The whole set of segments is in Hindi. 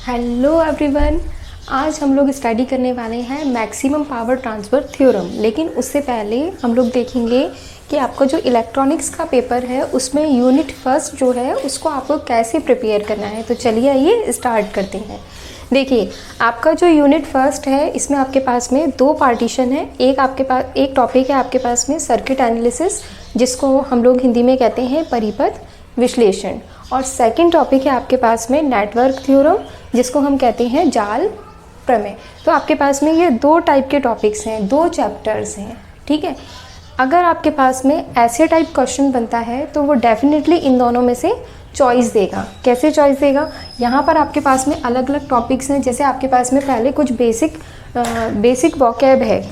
हेलो एवरीवन, आज हम लोग स्टडी करने वाले हैं मैक्सिमम पावर ट्रांसफ़र थ्योरम। लेकिन उससे पहले हम लोग देखेंगे कि आपका जो इलेक्ट्रॉनिक्स का पेपर है उसमें यूनिट फर्स्ट जो है उसको आपको कैसे प्रिपेयर करना है। तो चलिए आइए स्टार्ट करते हैं। देखिए, आपका जो यूनिट फर्स्ट है इसमें आपके पास में दो पार्टीशन है। एक टॉपिक है आपके पास में सर्किट एनालिसिस, जिसको हम लोग हिंदी में कहते हैं परिपथ विश्लेषण, और सेकंड टॉपिक है आपके पास में नेटवर्क थ्योरम, जिसको हम कहते हैं जाल प्रमेय। तो आपके पास में ये दो टाइप के टॉपिक्स हैं, दो चैप्टर्स हैं, ठीक है। अगर आपके पास में ऐसे टाइप क्वेश्चन बनता है तो वो डेफिनेटली इन दोनों में से चॉइस देगा। कैसे चॉइस देगा? यहाँ पर आपके पास में अलग अलग टॉपिक्स हैं। जैसे आपके पास में पहले कुछ बेसिक वोकैब है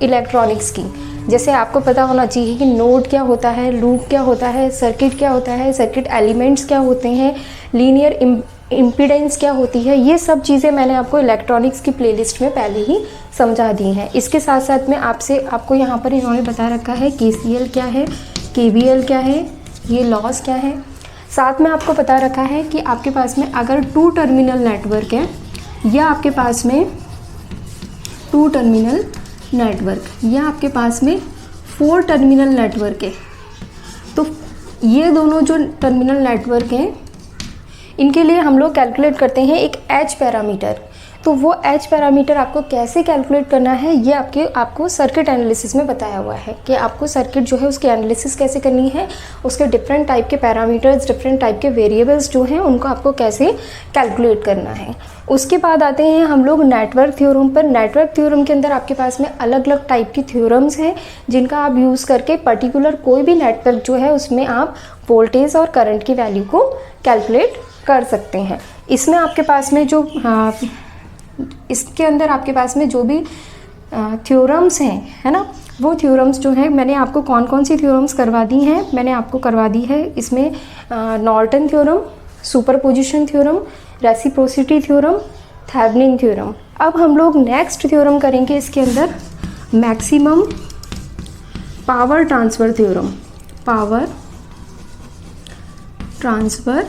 इलेक्ट्रॉनिक्स की। जैसे आपको पता होना चाहिए कि नोड क्या होता है, लूप क्या होता है, सर्किट क्या होता है, सर्किट एलिमेंट्स क्या होते हैं, लीनियर इम्पीडेंस क्या होती है। ये सब चीज़ें मैंने आपको इलेक्ट्रॉनिक्स की प्लेलिस्ट में पहले ही समझा दी हैं। इसके साथ साथ में आपको यहाँ पर इन्होंने बता रखा है KCL क्या है, KVL क्या है, ये लॉस क्या है। साथ में आपको बता रखा है कि आपके पास में अगर 2 टर्मिनल नेटवर्क है या आपके पास में 2 टर्मिनल नेटवर्क या आपके पास में 4 टर्मिनल नेटवर्क है, तो ये दोनों जो टर्मिनल नेटवर्क हैं इनके लिए हम लोग कैलकुलेट करते हैं एक H पैरामीटर। तो वो H पैरामीटर आपको कैसे कैलकुलेट करना है ये आपको सर्किट एनालिसिस में बताया हुआ है कि आपको सर्किट जो है उसकी एनालिसिस कैसे करनी है, उसके डिफरेंट टाइप के पैरामीटर्स, डिफरेंट टाइप के वेरिएबल्स जो हैं उनको आपको कैसे कैलकुलेट करना है। उसके बाद आते हैं हम लोग नेटवर्क थ्योरम पर। नेटवर्क थ्योरम के अंदर आपके पास में अलग अलग टाइप की थ्योरम्स हैं जिनका आप यूज़ करके पर्टिकुलर कोई भी नेटवर्क जो है उसमें आप वोल्टेज और करंट की वैल्यू को कैलकुलेट कर सकते हैं। इसमें आपके पास में इसके अंदर आपके पास में जो भी थ्योरम्स हैं, है ना, वो थ्योरम्स जो हैं मैंने आपको कौन कौन सी थ्योरम्स करवा दी हैं। मैंने आपको करवा दी है इसमें Norton theorem, superposition theorem, reciprocity theorem, Thevenin theorem. अब हम लोग नेक्स्ट थ्योरम करेंगे इसके अंदर maximum power transfer theorem, power transfer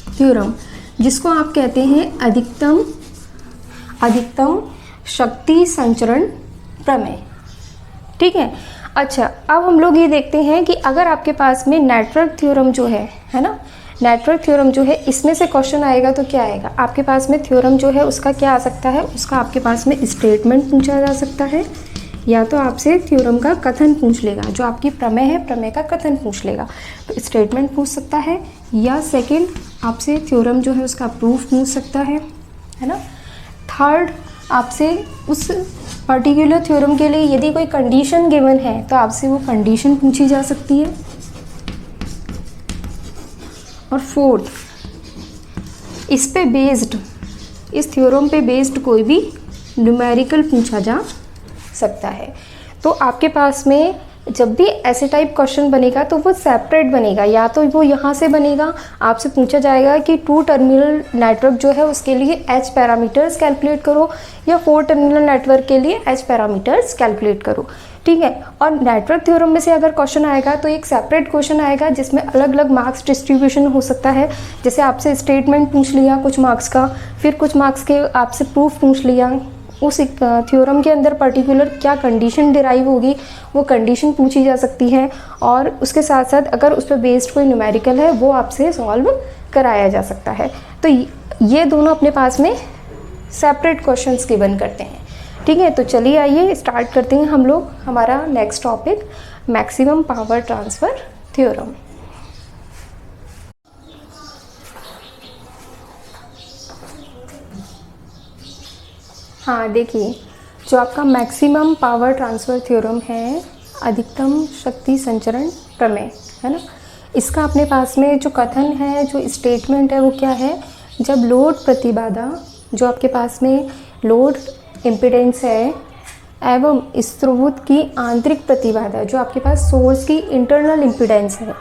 theorem, जिसको आप कहते हैं अधिकतम शक्ति संचरण प्रमेय, ठीक है। अच्छा, अब हम लोग ये देखते हैं कि अगर आपके पास में नेटवर्क थ्योरम जो है ना, नेटवर्क थ्योरम जो है इसमें से क्वेश्चन आएगा तो क्या आएगा आपके पास में? थ्योरम जो है उसका क्या आ सकता है, उसका आपके पास में स्टेटमेंट पूछा जा सकता है, या तो आपसे थ्योरम का कथन पूछ लेगा। जो आपकी प्रमेय है, प्रमेय का कथन पूछ लेगा, तो स्टेटमेंट पूछ सकता है, या सेकंड आपसे थ्योरम जो है उसका प्रूफ पूछ सकता है ना। थर्ड, आपसे उस पर्टिकुलर थ्योरम के लिए यदि कोई कंडीशन गिवन है तो आपसे वो कंडीशन पूछी जा सकती है। और फोर्थ, इस थ्योरम पे बेस्ड कोई भी न्यूमेरिकल पूछा जा सकता है। तो आपके पास में जब भी ऐसे टाइप क्वेश्चन बनेगा तो वो सेपरेट बनेगा, या तो वो यहाँ से बनेगा, आपसे पूछा जाएगा कि 2 टर्मिनल नेटवर्क जो है उसके लिए H पैरामीटर्स कैलकुलेट करो, या 4 टर्मिनल नेटवर्क के लिए H पैरामीटर्स कैलकुलेट करो, ठीक है। और नेटवर्क थ्योरम में से अगर क्वेश्चन आएगा तो एक सेपरेट क्वेश्चन आएगा जिसमें अलग अलग मार्क्स डिस्ट्रीब्यूशन हो सकता है। जैसे आपसे स्टेटमेंट पूछ लिया कुछ मार्क्स का, फिर कुछ मार्क्स के आपसे प्रूफ पूछ लिया, उस थ्योरम के अंदर पर्टिकुलर क्या कंडीशन डिराइव होगी वो कंडीशन पूछी जा सकती है, और उसके साथ साथ अगर उस पर बेस्ड कोई न्यूमेरिकल है वो आपसे सॉल्व कराया जा सकता है। तो ये दोनों अपने पास में सेपरेट क्वेश्चंस गिवन करते हैं, ठीक है। तो चलिए आइए स्टार्ट करते हैं हम लोग हमारा next topic maximum power transfer theorem. हाँ, देखिए, जो आपका मैक्सिमम पावर ट्रांसफ़र थ्योरम है, अधिकतम शक्ति संचरण प्रमेय, है ना, इसका अपने पास में जो कथन है, जो स्टेटमेंट है वो क्या है? जब लोड प्रतिबाधा, जो आपके पास में लोड इम्पीडेंस है, एवं स्रोत की आंतरिक प्रतिबाधा, जो आपके पास सोर्स की इंटरनल इम्पीडेंस है,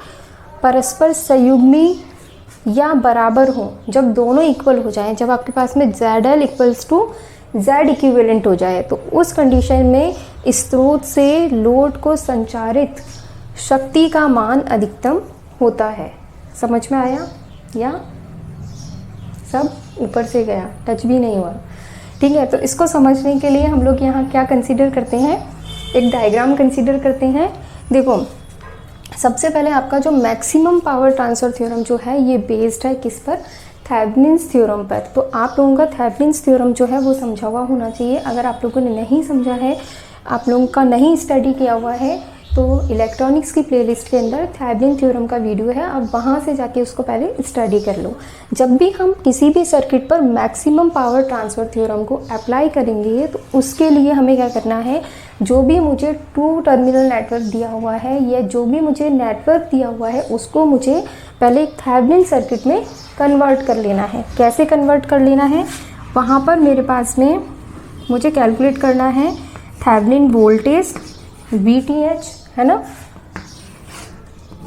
परस्पर संयुग्मी या बराबर हो, जब दोनों इक्वल हो जाएं, जब आपके पास में ZL equals to Z equivalent हो जाए, तो उस कंडीशन में स्रोत से लोड को संचारित शक्ति का मान अधिकतम होता है। समझ में आया या सब? ऊपर से गया, टच भी नहीं हुआ। ठीक है, तो इसको समझने के लिए हम लोग यहाँ क्या कंसीडर करते हैं, एक डायग्राम कंसीडर करते हैं। देखो सबसे पहले आपका जो मैक्सिमम पावर ट्रांसफ़र थ्योरम जो है ये बेस्ड है किस पर, थेवेनिन्स थ्योरम पर। तो आप लोगों का थेवेनिन्स थ्योरम जो है वो समझा हुआ होना चाहिए। अगर आप लोगों ने नहीं समझा है, आप लोगों का नहीं स्टडी किया हुआ है, तो इलेक्ट्रॉनिक्स की प्लेलिस्ट के अंदर थेवेनिन थ्योरम का वीडियो है, आप वहाँ से जाके उसको पहले स्टडी कर लो। जब भी हम किसी भी सर्किट पर मैक्सिमम पावर ट्रांसफ़र थ्योरम को अप्लाई करेंगे तो उसके लिए हमें क्या करना है, जो भी मुझे 2 टर्मिनल नेटवर्क दिया हुआ है या जो भी मुझे नेटवर्क दिया हुआ है उसको मुझे पहले एक थेवेनिन सर्किट में कन्वर्ट कर लेना है। कैसे कन्वर्ट कर लेना है, वहाँ पर मेरे पास में मुझे कैलकुलेट करना है थेवेनिन वोल्टेज VTH, है ना।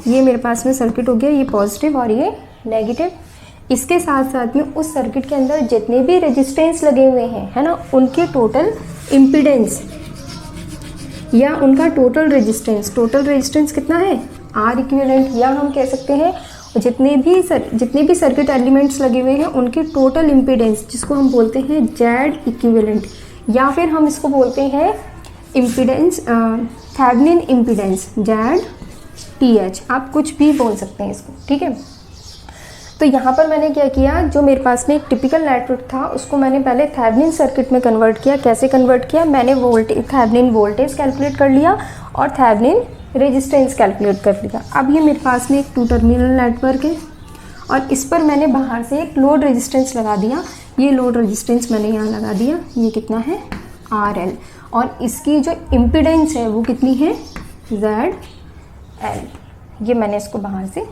ये मेरे पास में सर्किट हो गया, ये पॉजिटिव और ये नेगेटिव। इसके साथ साथ में उस सर्किट के अंदर जितने भी रेजिस्टेंस लगे हुए हैं, है ना, उनके टोटल इम्पीडेंस या उनका टोटल रेजिस्टेंस कितना है, R इक्विवेलेंट, या हम कह सकते हैं जितने भी सर्किट एलिमेंट्स लगे हुए हैं उनके टोटल इम्पीडेंस, जिसको हम बोलते हैं Z इक्विवेलेंट, या फिर हम इसको बोलते हैं इम्पीडेंस, थेवेनिन इम्पीडेंस ZTH, आप कुछ भी बोल सकते हैं इसको। ठीक है, तो यहाँ पर मैंने क्या किया, जो मेरे पास में एक टिपिकल नेटवर्क था उसको मैंने पहले थेवेनिन सर्किट में कन्वर्ट किया। कैसे कन्वर्ट किया, मैंने थेवेनिन वोल्टेज कैलकुलेट कर लिया और थेवेनिन रेजिस्टेंस कैलकुलेट कर लिया। अब ये मेरे पास में एक 2 टर्मिनल नेटवर्क है और इस पर मैंने बाहर से एक लोड रेजिस्टेंस लगा दिया। ये लोड रेजिस्टेंस मैंने यहाँ लगा दिया, ये कितना है RL, और इसकी जो इम्पीडेंस है वो कितनी है ZL। ये मैंने इसको बाहर से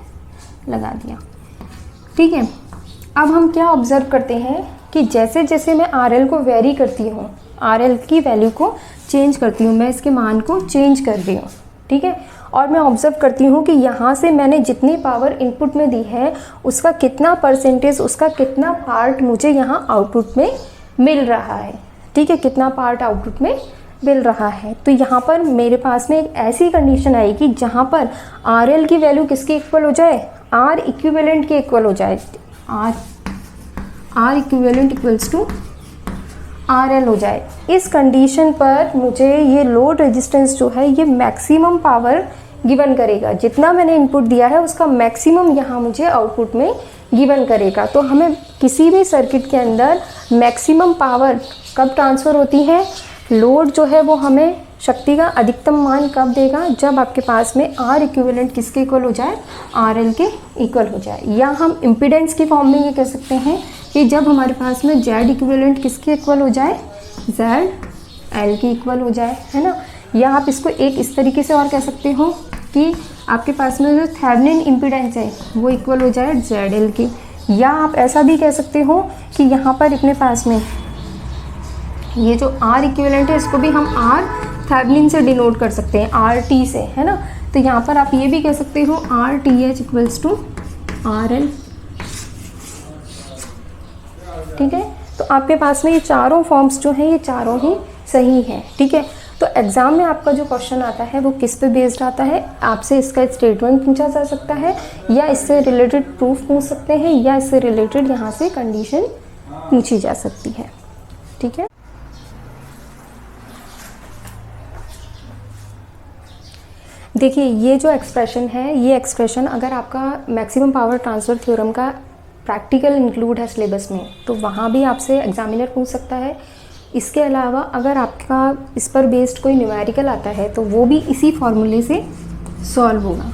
लगा दिया। ठीक है, अब हम क्या ऑब्ज़र्व करते हैं कि जैसे जैसे मैं RL को वेरी करती हूँ, RL की वैल्यू को चेंज करती हूँ, मैं इसके मान को चेंज कर रही हूँ। ठीक है, और मैं ऑब्ज़र्व करती हूँ कि यहाँ से मैंने जितनी पावर इनपुट में दी है उसका कितना परसेंटेज, उसका कितना पार्ट मुझे यहाँ आउटपुट में मिल रहा है। ठीक है, कितना पार्ट आउटपुट में मिल रहा है। तो यहाँ पर मेरे पास में एक ऐसी कंडीशन आएगी जहाँ पर RL की वैल्यू किसके इक्वल हो जाए, R इक्विवेलेंट के इक्वल हो जाए, R equivalent equals to RL हो जाए। इस कंडीशन पर मुझे ये लोड रेजिस्टेंस जो है ये मैक्सिमम पावर गिवन करेगा, जितना मैंने इनपुट दिया है उसका मैक्सिमम यहाँ मुझे आउटपुट में गिवन करेगा। तो हमें किसी भी सर्किट के अंदर मैक्सिमम पावर कब ट्रांसफ़र होती है, लोड जो है वो हमें शक्ति का अधिकतम मान कब देगा, जब आपके पास में R इक्विवेलेंट किसके इक्वल हो जाए, RL के इक्वल हो जाए। या हम इम्पीडेंस की फॉर्म में ये कह सकते हैं कि जब हमारे पास में Z इक्विवेलेंट किसके इक्वल हो जाए, ZL के इक्वल हो जाए, है ना। या आप इसको एक इस तरीके से और कह सकते हो कि आपके पास में जो थेवेनिन इम्पीडेंस है वो इक्वल हो जाए ZL की। या आप ऐसा भी कह सकते हो कि यहाँ पर अपने पास में ये जो R इक्विवेलेंट है इसको भी हम R थेवेनिन से डिनोट कर सकते हैं, RT से, है ना। तो यहाँ पर आप ये भी कह सकते हो RTH इक्वल्स टू RL। ठीक है, तो आपके पास में ये चारों फॉर्म्स जो हैं ये चारों ही सही हैं। ठीक है, तो एग्ज़ाम में आपका जो क्वेश्चन आता है वो किस पे बेस्ड आता है, आपसे इसका स्टेटमेंट पूछा जा सकता है, या इससे रिलेटेड प्रूफ पूछ सकते हैं, या इससे रिलेटेड यहाँ से कंडीशन पूछी जा सकती है। ठीक है, देखिए ये जो एक्सप्रेशन है, ये एक्सप्रेशन अगर आपका मैक्सिमम पावर ट्रांसफ़र थ्योरम का प्रैक्टिकल इंक्लूड है सिलेबस में तो वहाँ भी आपसे एग्जामिनर पूछ सकता है। इसके अलावा अगर आपका इस पर बेस्ड कोई न्यूमेरिकल आता है तो वो भी इसी फॉर्मूले से सॉल्व होगा।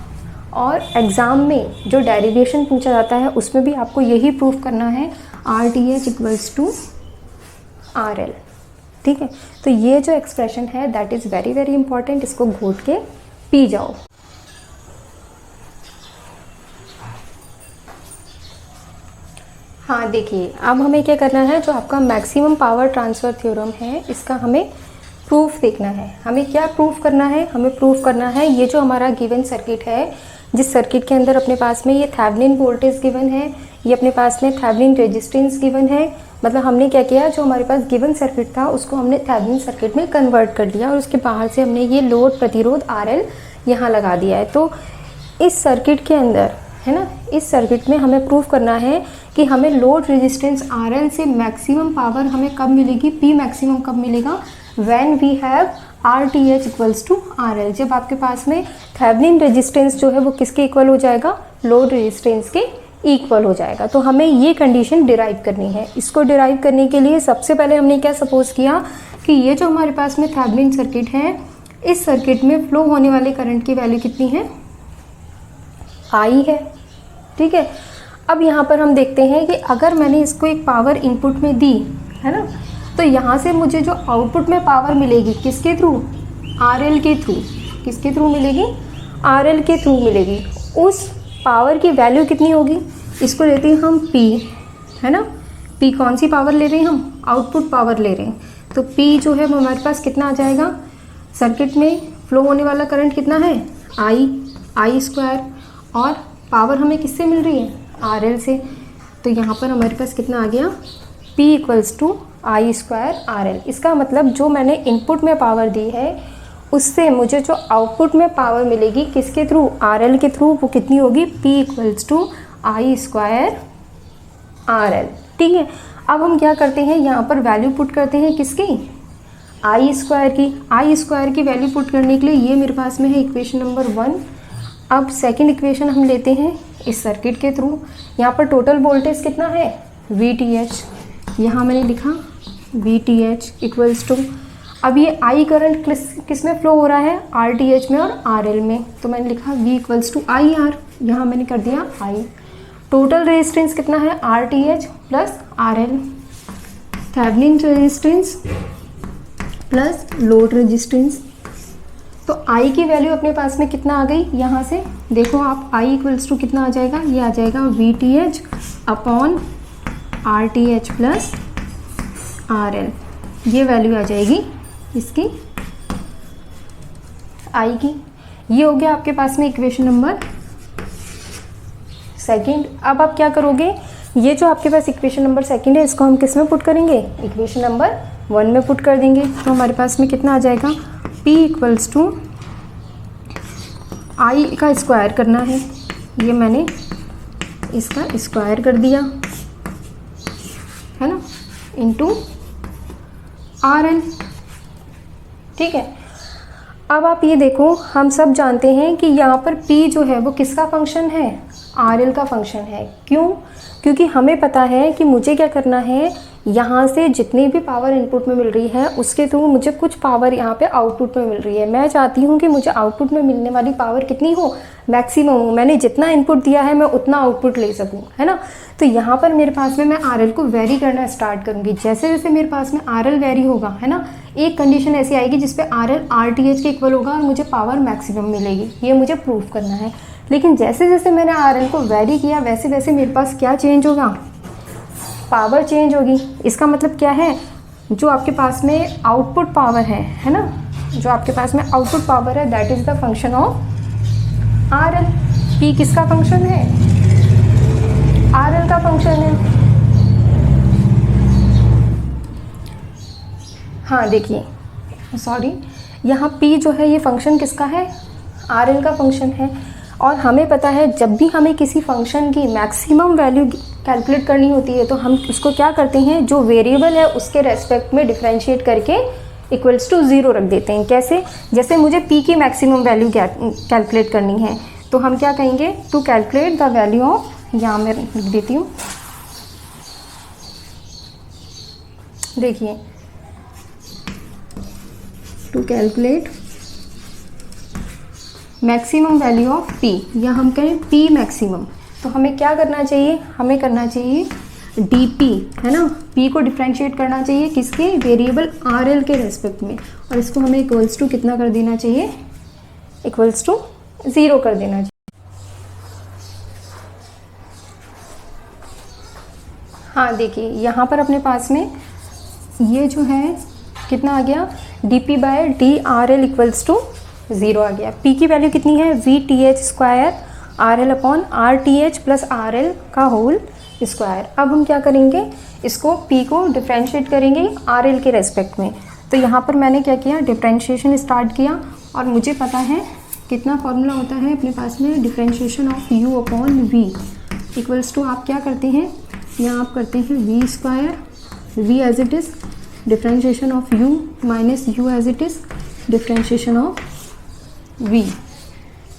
और एग्ज़ाम में जो डेरिवेशन पूछा जाता है उसमें भी आपको यही प्रूफ करना है, RTH इक्वल्स टू RL। ठीक है, तो ये जो एक्सप्रेशन है that is very very important, इसको घोट के पी जाओ। हाँ देखिए, अब हमें क्या करना है, जो आपका मैक्सिमम पावर ट्रांसफ़र थ्योरम है इसका हमें प्रूफ देखना है। हमें क्या प्रूफ करना है, हमें प्रूफ करना है ये जो हमारा गिवन सर्किट है, जिस सर्किट के अंदर अपने पास में ये थेवेनिन वोल्टेज गिवन है, ये अपने पास में थेवेनिन रेजिस्टेंस गिवन है। मतलब हमने क्या किया, जो हमारे पास गिवन सर्किट था उसको हमने थेवेनिन सर्किट में कन्वर्ट कर दिया और उसके बाहर से हमने ये लोड प्रतिरोध RL यहाँ लगा दिया है। तो इस सर्किट के अंदर है ना, इस सर्किट में हमें प्रूव करना है कि हमें लोड रेजिस्टेंस RL से मैक्सिमम पावर हमें कब मिलेगी, P मैक्सिमम कब मिलेगा, when we have RTh equals to RL, जब आपके पास में थेवेनिन रेजिस्टेंस जो है वो किसके इक्वल हो जाएगा, लोड रेजिस्टेंस के इक्वल हो जाएगा। तो हमें ये कंडीशन डिराइव करनी है। इसको डिराइव करने के लिए सबसे पहले हमने क्या सपोज किया कि ये जो हमारे पास में थेवेनिन सर्किट है, इस सर्किट में फ्लो होने वाले करंट की वैल्यू कितनी है, I है, ठीक है। अब यहाँ पर हम देखते हैं कि अगर मैंने इसको एक पावर इनपुट में दी है ना, तो यहाँ से मुझे जो आउटपुट में पावर मिलेगी किसके थ्रू, RL के थ्रू, किसके थ्रू मिलेगी, RL के थ्रू मिलेगी। उस पावर की वैल्यू कितनी होगी, इसको लेते हैं हम P, है ना, P कौन सी पावर ले रहे हैं हम, आउटपुट पावर ले रहे हैं, तो P जो है वो हमारे पास कितना आ जाएगा, सर्किट में फ्लो होने वाला करंट कितना है, I स्क्वायर, और पावर हमें किससे मिल रही है, RL से, तो यहाँ पर हमारे पास कितना आ गया, P equals to I square RL। इसका मतलब जो मैंने इनपुट में पावर दी है उससे मुझे जो आउटपुट में पावर मिलेगी किसके थ्रू, RL के थ्रू, वो कितनी होगी, P equals to I square RL, ठीक है। अब हम क्या करते हैं, यहाँ पर वैल्यू पुट करते हैं किसकी, I स्क्वायर की। I स्क्वायर की वैल्यू पुट करने के लिए ये मेरे पास में है इक्वेशन नंबर 1। अब सेकंड इक्वेशन हम लेते हैं इस सर्किट के थ्रू। यहाँ पर टोटल वोल्टेज कितना है, VTH, यहाँ मैंने लिखा VTH इक्वल्स टू, अब ये I करंट किस में फ्लो हो रहा है, RTH में और RL में, तो मैंने लिखा V इक्वल्स टू IR, यहाँ मैंने कर दिया I। टोटल रेजिस्टेंस कितना है, RTH plus RL, Thevenin resistance plus load resistance. तो I की वैल्यू अपने पास में कितना आ गई, यहाँ से देखो आप, I इक्वल्स टू कितना आ जाएगा, ये आ जाएगा VTH upon RTH plus RL, ये वैल्यू आ जाएगी इसकी I की। ये हो गया आपके पास में इक्वेशन नंबर सेकंड। अब आप क्या करोगे, ये जो आपके पास इक्वेशन नंबर सेकंड है इसको हम किस में पुट करेंगे, इक्वेशन नंबर 1 में पुट कर देंगे। तो हमारे पास में कितना आ जाएगा, P इक्वल्स टू I का स्क्वायर करना है, ये मैंने इसका स्क्वायर कर दिया है ना, इनटू RL, ठीक है। अब आप ये देखो, हम सब जानते हैं कि यहाँ पर P जो है वो किसका फंक्शन है, RL का फंक्शन है। क्यों, क्योंकि हमें पता है कि मुझे क्या करना है, यहाँ से जितनी भी पावर इनपुट में मिल रही है उसके थ्रू मुझे कुछ पावर यहाँ पे आउटपुट में मिल रही है। मैं चाहती हूँ कि मुझे आउटपुट में मिलने वाली पावर कितनी हो, मैक्सिमम हो, मैंने जितना इनपुट दिया है मैं उतना आउटपुट ले सकूँ, है ना। तो यहाँ पर मेरे पास में मैं RL को वेरी करना स्टार्ट करूँगी। जैसे जैसे मेरे पास में RL वेरी होगा, है ना, एक कंडीशन ऐसी आएगी जिसपे RL RTH के इक्वल होगा और मुझे पावर मैक्सिमम मिलेगी, ये मुझे प्रूव करना है। लेकिन जैसे जैसे मैंने RL को वेरी किया वैसे वैसे मेरे पास क्या चेंज होगा, पावर चेंज होगी। इसका मतलब क्या है, जो आपके पास में आउटपुट पावर है ना, जो आपके पास में आउटपुट पावर है that is the function of RL। P किसका फंक्शन है, RL का फंक्शन है। हाँ देखिए, सॉरी, यहाँ P जो है ये फंक्शन किसका है, RL का फंक्शन है। और हमें पता है जब भी हमें किसी फंक्शन की मैक्सिमम वैल्यू कैलकुलेट करनी होती है तो हम उसको क्या करते हैं, जो वेरिएबल है उसके रेस्पेक्ट में डिफरेंशिएट करके इक्वल्स टू 0 रख देते हैं। कैसे, जैसे मुझे P की मैक्सिमम वैल्यू कैलकुलेट करनी है तो हम क्या कहेंगे, to calculate the value of, यहाँ मैं लिख देती हूँ, देखिए, to calculate maximum value of P, या हम कहें P मैक्सिमम, तो हमें क्या करना चाहिए, हमें करना चाहिए dP, है ना, P को डिफ्रेंशिएट करना चाहिए किसके, वेरिएबल RL के रेस्पेक्ट में, और इसको हमें इक्वल्स टू कितना कर देना चाहिए, इक्वल्स टू 0 कर देना चाहिए। हाँ देखिए, यहाँ पर अपने पास में ये जो है कितना आ गया, dP by D RL equals to 0 आ गया। P की वैल्यू कितनी है, VTH square RL upon RTH plus RL का होल स्क्वायर। अब हम क्या करेंगे, इसको P को डिफ्रेंशिएट करेंगे RL के रेस्पेक्ट में। तो यहाँ पर मैंने क्या किया, डिफ्रेंशिएशन स्टार्ट किया और मुझे पता है कितना फॉर्मूला होता है अपने पास में, differentiation of u upon v equals to आप क्या करते हैं, यहाँ आप करते हैं v square, v as it is differentiation of u minus u as it is differentiation of v,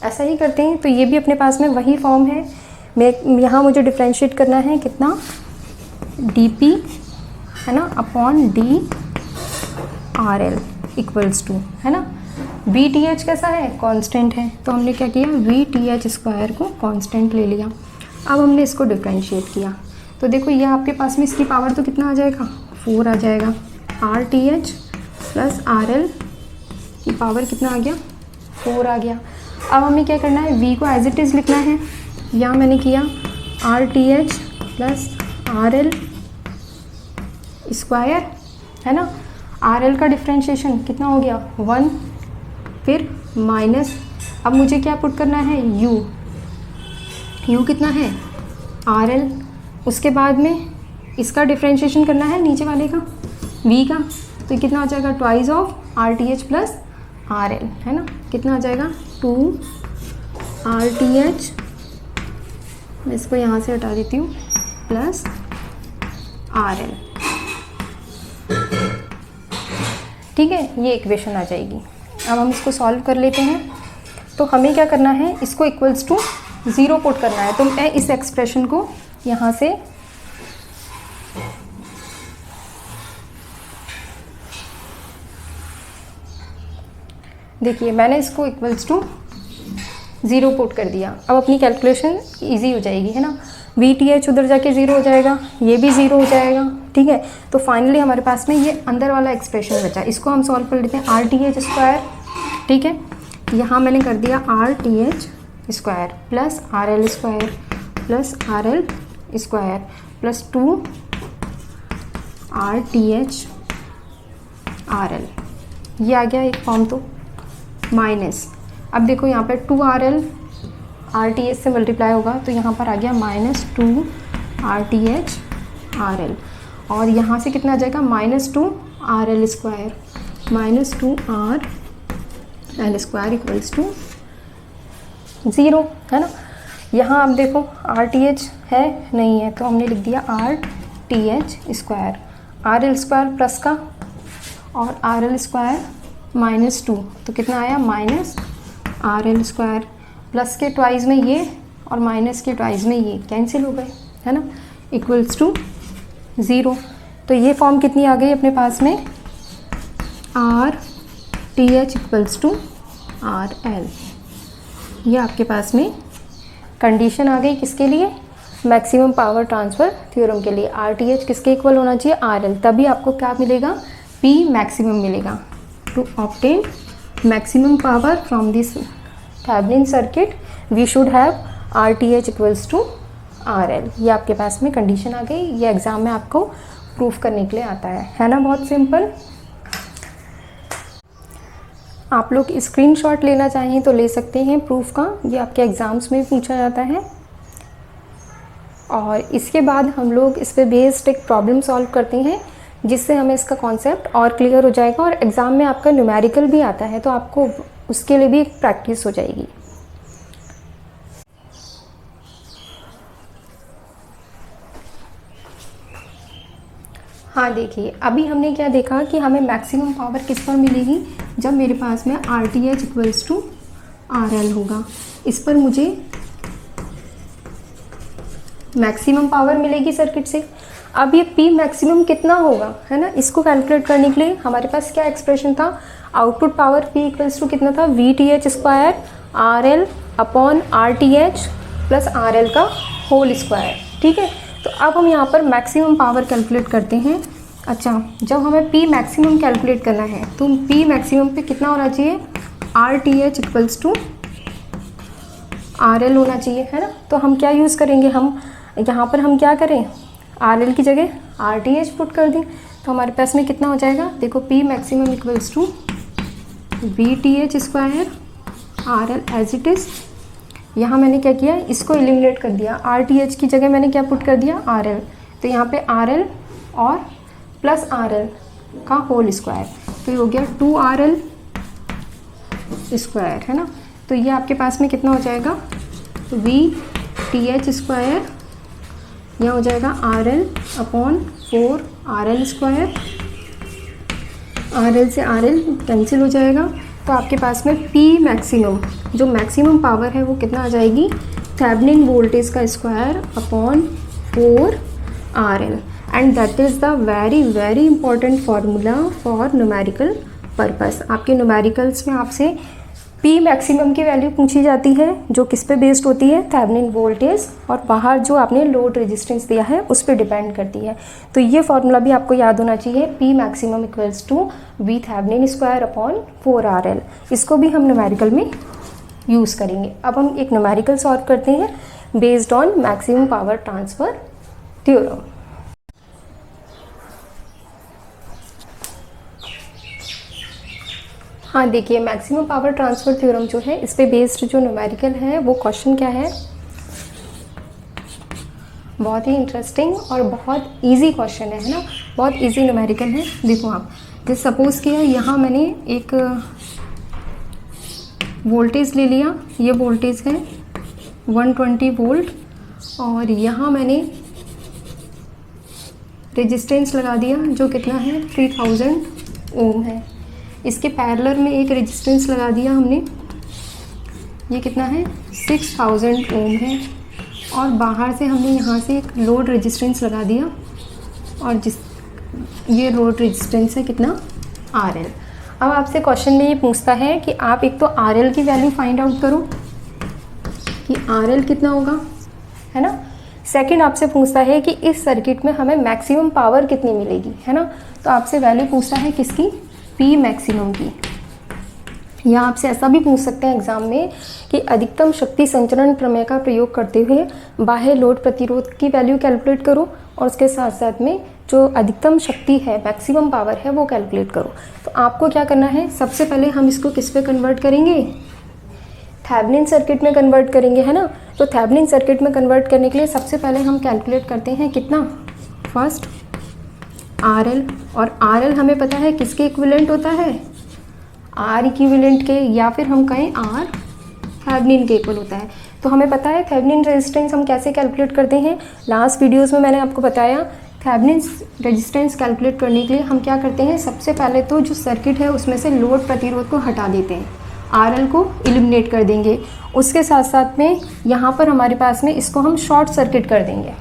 ऐसा ही करते हैं। तो ये भी अपने पास में वही फॉर्म है। मैं यहाँ मुझे डिफरेंशिएट करना है कितना, dp है ना upon D R L equals to है ना, वी टी एच कैसा है, कांस्टेंट है, तो हमने क्या किया, वी टी एच स्क्वायर को कांस्टेंट ले लिया। अब हमने इसको डिफरेंशिएट किया तो देखो ये आपके पास में इसकी पावर तो कितना आ जाएगा, 4 आ जाएगा, are T H plus R L की पावर कितना आ गया, 4 आ गया। अब हमें क्या करना है, v को एज इट इज़ लिखना है, या मैंने किया are T H plus R L square है ना, आर एल का डिफरेंशिएशन कितना हो गया 1, फिर माइनस, अब मुझे क्या पुट करना है, u कितना है आर एल, उसके बाद में इसका डिफरेंशिएशन करना है नीचे वाले का v का, तो कितना हो जाएगा twice of are T H plus R L है ना, कितना आ जाएगा 2 आर टी एच, मैं इसको यहाँ से हटा देती हूँ, प्लस आर एल, ठीक है, ये इक्वेशन आ जाएगी। अब हम इसको सॉल्व कर लेते हैं। तो हमें क्या करना है, इसको इक्वल्स टू 0 पुट करना है। तो मैं इस एक्सप्रेशन को यहाँ से देखिए मैंने इसको इक्वल्स टू 0 पुट कर दिया। अब अपनी कैलकुलेशन इजी हो जाएगी है ना, वी टी एच उधर जाके 0 हो जाएगा, ये भी 0 हो जाएगा, ठीक है। तो फाइनली हमारे पास में ये अंदर वाला एक्सप्रेशन बचा, इसको हम सॉल्व कर लेते हैं, आर टी एच स्क्वायर, ठीक है, यहाँ मैंने कर दिया are T H square plus R L square plus R L square plus 2 R T H R L, ये आ गया एक फॉर्म, तो माइनस, अब देखो यहाँ पर 2 R L R T H से मल्टीप्लाई होगा तो यहाँ पर आ गया minus 2 R T H R L, और यहाँ से कितना आ जाएगा -2 R L square, -2 R L square equals to 0 है ना। यहाँ आप देखो आर टी एच है नहीं है, तो हमने लिख दिया are T H square, R L square plus का और आर एल स्क्वायर -2, तो कितना आया minus are L square, plus के ट्वाइस में ये और माइनस के ट्वाइस में ये कैंसिल हो गए है ना, इक्वल्स टू 0। तो ये फॉर्म कितनी आ गई अपने पास में, R T H equals to R L, ये आपके पास में कंडीशन आ गई किसके लिए, मैक्सिमम पावर ट्रांसफ़र थ्योरम के लिए। आर टी एच किसके इक्वल होना चाहिए, आर एल, तभी आपको क्या मिलेगा, पी मैक्सिमम मिलेगा। To obtain maximum power from this Thevenin circuit we should have R T H equals to R L, ये आपके पास में कंडीशन आ गई। ये एग्ज़ाम में आपको प्रूफ करने के लिए आता है ना, बहुत सिंपल। आप लोग स्क्रीनशॉट लेना चाहें तो ले सकते हैं प्रूफ का, ये आपके एग्ज़ाम्स में पूछा जाता है। और इसके बाद हम लोग इस पर बेस्ड एक प्रॉब्लम सॉल्व करते हैं, जिससे हमें इसका कॉन्सेप्ट और क्लियर हो जाएगा, और एग्ज़ाम में आपका न्यूमेरिकल भी आता है तो आपको उसके लिए भी एक प्रैक्टिस हो जाएगी। हाँ देखिए, अभी हमने क्या देखा कि हमें मैक्सिमम पावर किस पर मिलेगी, जब मेरे पास में R T H equals to R L होगा, इस पर मुझे मैक्सिमम पावर मिलेगी सर्किट से। अब ये पी मैक्सिमम कितना होगा है ना, इसको कैलकुलेट करने के लिए हमारे पास क्या एक्सप्रेशन था, output power P equals to कितना था, V T H square R L upon R T H plus R L का होल स्क्वायर, ठीक है। तो अब हम यहाँ पर मैक्सिमम पावर कैलकुलेट करते हैं। अच्छा, जब हमें पी मैक्सिमम कैलकुलेट करना है तो पी मैक्सिमम पे कितना होना चाहिए, R T H equals to R L होना चाहिए है ना। तो हम क्या यूज़ करेंगे, हम यहाँ पर हम क्या करें, आर एल की जगह आर टी एच पुट कर दें, तो हमारे पास में कितना हो जाएगा, देखो P maximum equals to V T H square R L as it is. यहाँ मैंने क्या किया, इसको एलिमिनेट कर दिया, आर टी एच की जगह मैंने क्या पुट कर दिया, आर एल, तो यहाँ पे आर एल और प्लस आर एल का होल स्क्वायर, तो ये हो गया 2 आर एल स्क्वायर है ना। तो ये आपके पास में कितना हो जाएगा, VTH², यहाँ हो जाएगा RL/4 RL², RL से RL कैंसिल हो जाएगा। तो आपके पास में P मैक्सिमम, जो मैक्सिमम पावर है वो कितना आ जाएगी, थेवेनिन वोल्टेज का square upon 4 RL, and that is the very very important formula for numerical purpose. आपके न्यूमेरिकल्स में आपसे P मैक्सिमम की वैल्यू पूछी जाती है, जो किस पे बेस्ड होती है, थेवेनिन वोल्टेज, और बाहर जो आपने लोड रेजिस्टेंस दिया है उस पर डिपेंड करती है। तो ये फार्मूला भी आपको याद होना चाहिए, P maximum equals to V Thevenin upon 4 RL। इसको भी हम न्यूमेरिकल में यूज़ करेंगे। अब हम एक न्यूमेरिकल सॉल्व करते हैं based on maximum power transfer theorem. हाँ देखिए, मैक्सिमम पावर ट्रांसफ़र थ्योरम जो है, इस पे बेस्ड जो न्यूमेरिकल है वो क्वेश्चन क्या है, बहुत ही इंटरेस्टिंग और बहुत इजी क्वेश्चन है ना, बहुत इजी न्यूमेरिकल है। देखो आप, जैसे सपोज़ किया यहाँ मैंने एक वोल्टेज ले लिया, ये वोल्टेज है 120 वोल्ट, और यहाँ मैंने रेजिस्टेंस लगा दिया जो कितना है 3000 ओम है। इसके पैरेलल में एक रेजिस्टेंस लगा दिया हमने, ये कितना है 6000 ओम है, और बाहर से हमने यहाँ से एक लोड रेजिस्टेंस लगा दिया, और ये लोड रेजिस्टेंस है कितना, RL। अब आपसे क्वेश्चन में ये पूछता है कि आप एक तो RL की वैल्यू फाइंड आउट करो कि RL कितना होगा, है ना। सेकंड आपसे पूछता है कि इस सर्किट में हमें मैक्सिमम पावर कितनी मिलेगी, है ना। तो आपसे वैल्यू पूछता है किसकी, P मैक्सिमम की। या आपसे ऐसा भी पूछ सकते हैं एग्जाम में कि अधिकतम शक्ति संचरण प्रमेय का प्रयोग करते हुए बाह्य लोड प्रतिरोध की वैल्यू कैलकुलेट करो, और उसके साथ साथ में जो अधिकतम शक्ति है, मैक्सिमम पावर है, वो कैलकुलेट करो। तो आपको क्या करना है, सबसे पहले हम इसको किस पे कन्वर्ट करेंगे, थेवेनिन सर्किट में कन्वर्ट करेंगे, है ना। तो थेवेनिन सर्किट में कन्वर्ट करने के लिए सबसे पहले हम कैलकुलेट करते हैं कितना, फर्स्ट RL, और RL हमें पता है किसके इक्विवेलेंट होता है, R इक्विवेलेंट के, या फिर हम कहें R थेवेनिन के इक्वल होता है। तो हमें पता है थेवेनिन रेजिस्टेंस हम कैसे कैलकुलेट करते हैं, लास्ट वीडियोस में मैंने आपको बताया। थेवेनिन रेजिस्टेंस कैलकुलेट करने के लिए हम क्या करते हैं, सबसे पहले तो जो सर्किट है उसमें से लोड प्रतिरोध को हटा देते हैं, RL को एलिमिनेट कर देंगे। उसके साथ साथ में यहाँ पर हमारे पास में इसको हम शॉर्ट सर्किट कर देंगे,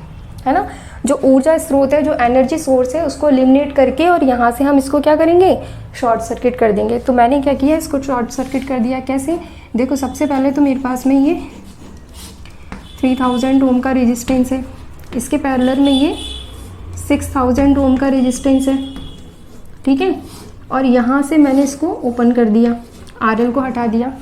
है ना। जो ऊर्जा स्रोत है, जो एनर्जी सोर्स है, उसको एलिमिनेट करके, और यहाँ से हम इसको क्या करेंगे, शॉर्ट सर्किट कर देंगे। तो मैंने क्या किया, इसको शॉर्ट सर्किट कर दिया। कैसे, देखो सबसे पहले तो मेरे पास में ये 3000 ओम का रेजिस्टेंस है, इसके पैरेलल में ये 6000 ओम का रेजिस्टेंस है, ठीक है। और यहाँ से मैंने इसको ओपन कर दिया, RL को हटा दिया,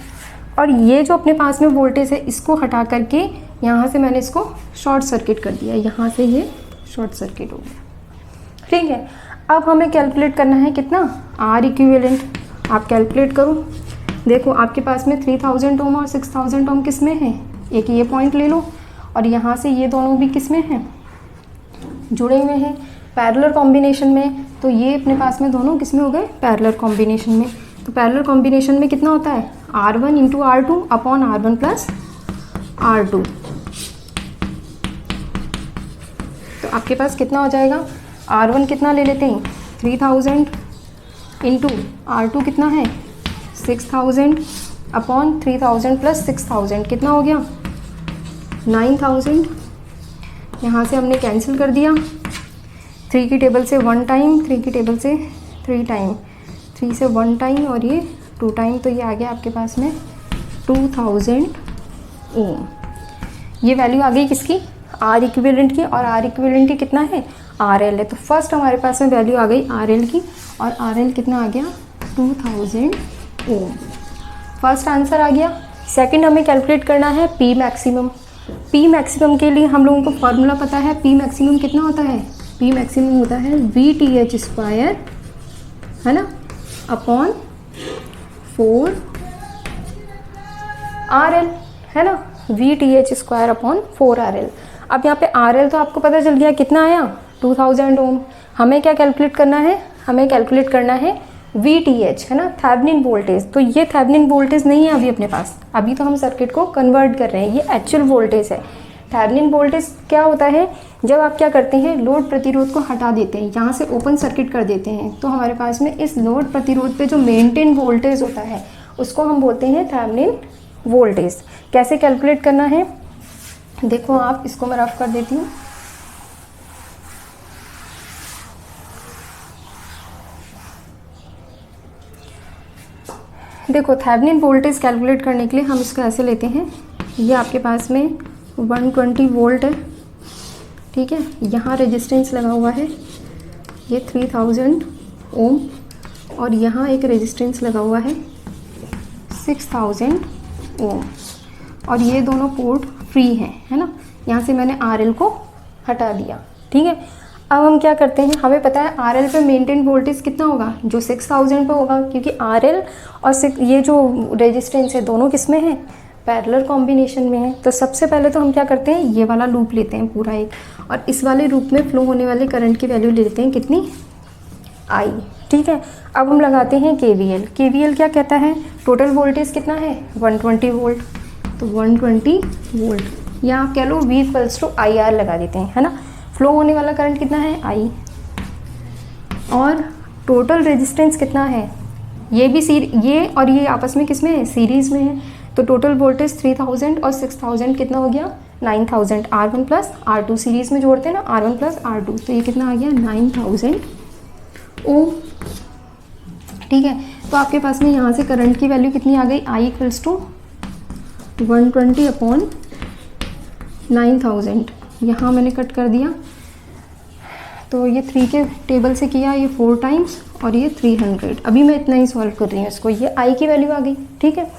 और ये जो अपने पास में वोल्टेज है इसको हटा करके यहाँ से मैंने इसको शॉर्ट सर्किट कर दिया, यहाँ से ये शॉर्ट सर्किट हो गया, ठीक है। अब हमें कैलकुलेट करना है कितना, R इक्विवेलेंट। आप कैलकुलेट करो, देखो आपके पास में 3000 ओम और 6000 ओम किस में है, एक ये पॉइंट ले लो, और यहाँ से ये दोनों भी किस में हैं, जुड़े हुए हैं पैरेलल कॉम्बिनेशन में। तो ये अपने पास में दोनों किस में हो गए, पैरेलल कॉम्बिनेशन में। तो पैरेलल कॉम्बिनेशन में कितना होता है, R1 into R2 upon R1 plus R2। तो आपके पास कितना हो जाएगा, R1 कितना ले लेते हैं 3000 इंटू R2 कितना है 6000 अपॉन 3000 प्लस 6000 कितना हो गया 9000। यहाँ से हमने कैंसिल कर दिया, 3 की टेबल से 1 टाइम, 3 की टेबल से 3 टाइम, 3 से 1 टाइम और ये 2 टाइम, तो ये आ गया आपके पास में 2000 ओम। ये वैल्यू आ गई किसकी, R इक्विवेलेंट की, और R इक्विवेलेंट की कितना है RL है। तो फर्स्ट हमारे पास में वैल्यू आ गई RL की, और RL कितना आ गया 2000 ओम। फर्स्ट आंसर आ गया। सेकंड हमें कैलकुलेट करना है P मैक्सिमम। P मैक्सिमम के लिए हम लोगों को फॉर्मूला पता है, P मैक्सिमम कितना होता है, P मैक्सिमम होता है VTH², है ना, अपॉन 4 RL, है ना, VTH² अपॉन 4 RL। अब यहाँ पे RL तो आपको पता चल गया कितना आया 2000 ओम। हमें क्या कैलकुलेट करना है, हमें कैलकुलेट करना है VTH है ना, थेवेनिन वोल्टेज। तो ये थेवेनिन वोल्टेज नहीं है अभी अपने पास, अभी तो हम सर्किट को कन्वर्ट कर रहे हैं, ये एक्चुअल वोल्टेज है। थेवेनिन वोल्टेज क्या होता है, जब आप क्या करते हैं, लोड प्रतिरोध को हटा देते हैं, यहाँ से ओपन सर्किट कर देते हैं, तो हमारे पास में इस लोड प्रतिरोध पे जो मेंटेन वोल्टेज होता है उसको हम बोलते हैं थेवेनिन वोल्टेज। कैसे कैलकुलेट करना है, देखो आप, इसको मैं रफ कर देती हूँ। देखो थेवेनिन वोल्टेज कैलकुलेट करने के लिए हम इसको ऐसे लेते हैं, ये आपके पास में 120 वोल्ट है, ठीक है, यहाँ रेजिस्टेंस लगा हुआ है ये 3000 ओम, और यहाँ एक रेजिस्टेंस लगा हुआ है 6000 ओम, और ये दोनों पोर्ट फ्री हैं, है ना। यहाँ से मैंने RL को हटा दिया, ठीक है। अब हम क्या करते हैं, हमें पता है RL पे मेंटेन वोल्टेज कितना होगा, जो 6000 पे होगा, क्योंकि RL और ये जो रेजिस्टेंस है दोनों किस में है, पैरेलल कॉम्बिनेशन में है। तो सबसे पहले तो हम क्या करते हैं, ये वाला लूप लेते हैं पूरा एक, और इस वाले लूप में फ्लो होने वाले करंट की वैल्यू ले लेते हैं कितनी, I, ठीक है। अब हम लगाते हैं KVL। KVL क्या कहता है, टोटल वोल्टेज कितना है 120 वोल्ट, तो 120 वोल्ट, या आप कह लो V = IR लगा देते हैं, है ना। फ्लो होने वाला करंट कितना है I, और टोटल रेजिस्टेंस कितना है, ये भी ये और ये आपस में किस में है, सीरीज़ में है। तो टोटल वोल्टेज 3000 और 6000 कितना हो गया 9000, R1 + R2 सीरीज़ में जोड़ते हैं ना, R1 + R2, तो ये कितना आ गया 9000 ओम, ठीक है। तो आपके पास में यहाँ से करंट की वैल्यू कितनी आ गई, I = 120/9000, यहाँ मैंने कट कर दिया, तो ये 3 के टेबल से किया, ये 4 टाइम्स और ये 300। अभी मैं इतना ही सॉल्व कर रही हूँ इसको, ये I की वैल्यू आ गई, ठीक है।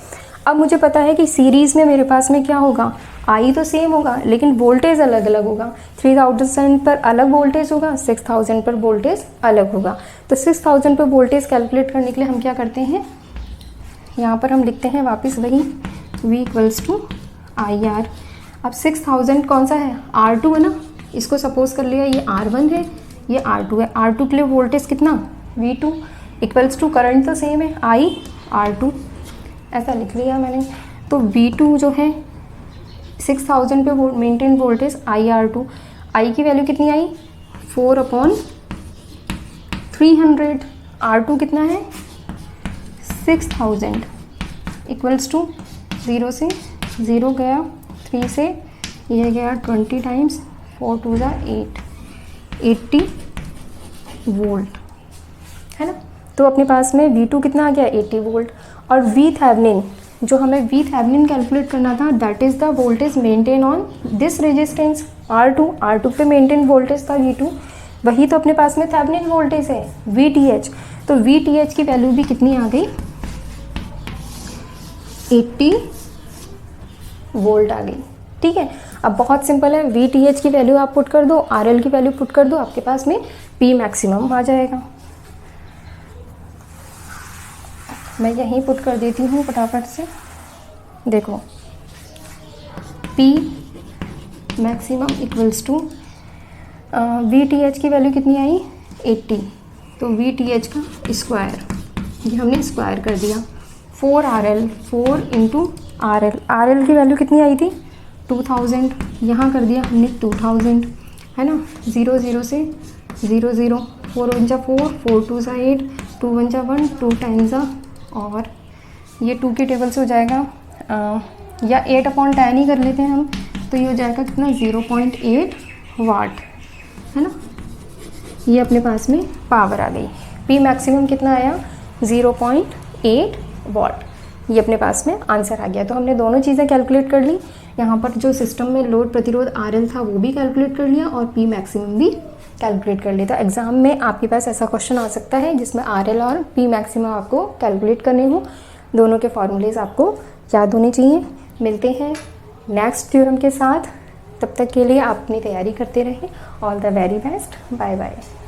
अब मुझे पता है कि सीरीज़ में मेरे पास में क्या होगा, I तो सेम होगा लेकिन वोल्टेज अलग अलग होगा, 3000 पर अलग वोल्टेज होगा, 6000 पर वोल्टेज अलग होगा। तो 6000 पर वोल्टेज कैलकुलेट करने के लिए हम क्या करते हैं, यहाँ पर हम लिखते हैं वापस वही V = IR। अब 6000 कौन सा है, R2 है ना, इसको सपोज कर लिया ये R1 है, ये R2 है। R2 के लिए वोल्टेज कितना, V2 = करंट तो सेम है I R2, ऐसा लिख लिया मैंने। तो V2 जो है 6000 पे मेंटेन वोल्टेज IR2, I की वैल्यू कितनी आई 4/300, R2 कितना है 6000 = 0 से 0 गया, 3 से ये गया 20 टाइम्स 4 2 8, 80 वोल्ट, है ना। तो अपने पास में V2 कितना आ गया 80 वोल्ट, और VThevenin जो हमें VThevenin कैलकुलेट करना था, that is the voltage maintain on this resistance R2 पे मेंटेन वोल्टेज था V2, वही तो अपने पास में थेवेनिन वोल्टेज है VTH। तो VTH की वैल्यू भी कितनी आ गई 80 वोल्ट आ गई, ठीक है। अब बहुत सिंपल है, VTH की वैल्यू आप पुट कर दो, RL की वैल्यू पुट कर दो, आपके पास में P मैक्सिमम आ जाएगा। मैं यहीं पुट कर देती हूँ फटाफट से, देखो P मैक्सिमम = VTH की वैल्यू कितनी आई 80, तो VTH का स्क्वायर, ये हमने स्क्वायर कर दिया, 4RL 4 × RL की वैल्यू कितनी आई थी 2000, यहाँ कर दिया हमने 2000, है ना। 0 0 से 0 0, 4 1 4, 4 2 8, 2 1 1, 2 टाइम्स, और ये 2 के टेबल से हो जाएगा या 8/10 ही कर लेते हैं हम, तो ये हो जाएगा कितना 0.8 वाट, है ना। ये अपने पास में पावर आ गई, P मैक्सिमम कितना आया 0.8 वाट, ये अपने पास में आंसर आ गया। तो हमने दोनों चीज़ें कैलकुलेट कर ली, यहाँ पर जो सिस्टम में लोड प्रतिरोध RL था वो भी कैलकुलेट कर लिया, और P मैक्सिमम भी कैलकुलेट कर लेता। एग्जाम में आपके पास ऐसा क्वेश्चन आ सकता है जिसमें RL और P मैक्सिमम आपको कैलकुलेट करने हो, दोनों के फॉर्मूलेज आपको याद होने चाहिए। मिलते हैं नेक्स्ट थ्योरम के साथ, तब तक के लिए आप अपनी तैयारी करते रहें। All the very best, bye bye.